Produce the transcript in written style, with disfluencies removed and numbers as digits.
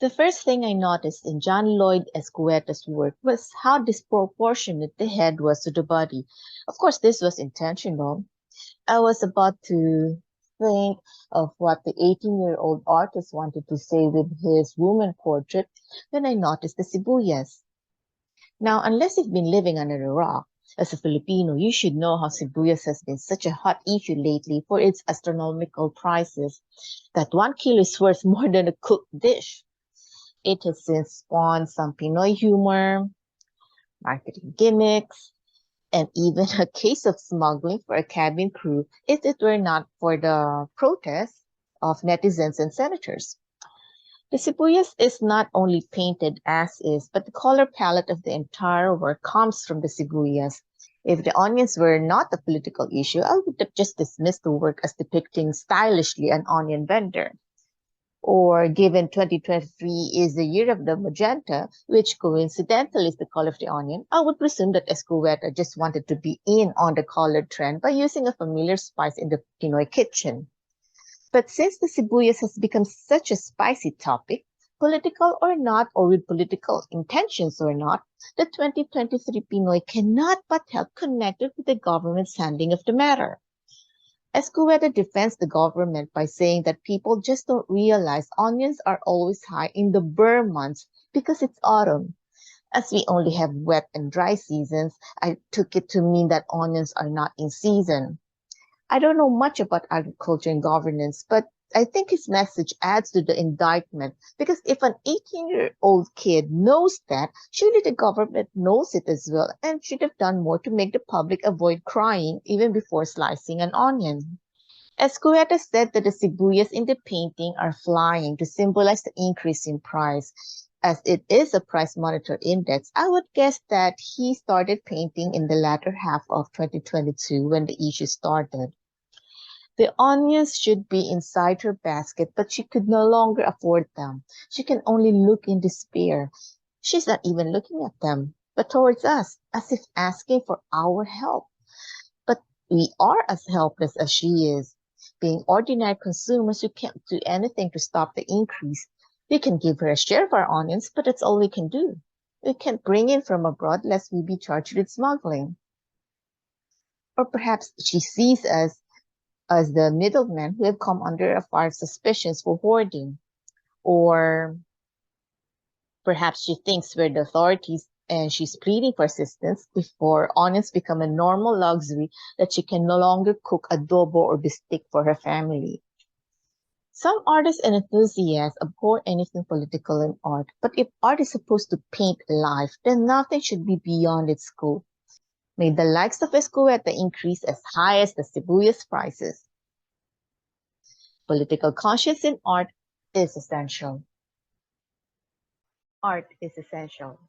The first thing I noticed in John Lloyd Escueta's work was how disproportionate the head was to the body. Of course, this was intentional. I was about to think of what the 18-year-old artist wanted to say with his woman portrait when I noticed the sibuyas. Now, unless you've been living under a rock, as a Filipino, you should know how sibuyas has been such a hot issue lately for its astronomical prices, that 1 kilo is worth more than a cooked dish. It has since spawned some Pinoy humor, marketing gimmicks, and even a case of smuggling for a cabin crew if it were not for the protests of netizens and senators. The sibuyas is not only painted as is, but the color palette of the entire work comes from the sibuyas. If the onions were not a political issue, I would have just dismissed the work as depicting stylishly an onion vendor. Or given 2023 is the year of the magenta, which coincidentally is the color of the onion, I would presume that Escueta just wanted to be in on the color trend by using a familiar spice in the Pinoy kitchen. But since the sibuyas has become such a spicy topic, political or not, or with political intentions or not, the 2023 Pinoy cannot but help connect it with the government's handling of the matter. Escueta defends the government by saying that people just don't realize onions are always high in the burr months because it's autumn. As we only have wet and dry seasons, I took it to mean that onions are not in season. I don't know much about agriculture and governance, but I think his message adds to the indictment because if an 18-year-old kid knows that, surely the government knows it as well and should have done more to make the public avoid crying even before slicing an onion. Escueta said that the sibuyas in the painting are flying to symbolize the increase in price. As it is a price monitor index, I would guess that he started painting in the latter half of 2022 when the issue started. The onions should be inside her basket, but she could no longer afford them. She can only look in despair. She's not even looking at them, but towards us, as if asking for our help. But we are as helpless as she is. Being ordinary consumers who can't do anything to stop the increase. We can give her a share of our onions, but that's all we can do. We can't bring in from abroad lest we be charged with smuggling. Or perhaps she sees us as the middlemen who have come under a fire of suspicions for hoarding. Or perhaps she thinks we're the authorities and she's pleading for assistance before onions become a normal luxury that she can no longer cook adobo or bistic for her family. Some artists and enthusiasts abhor anything political in art, but if art is supposed to paint life, then nothing should be beyond its scope. May the likes of Escueta increase as high as the sibuyas prices. Political conscience in art is essential. Art is essential.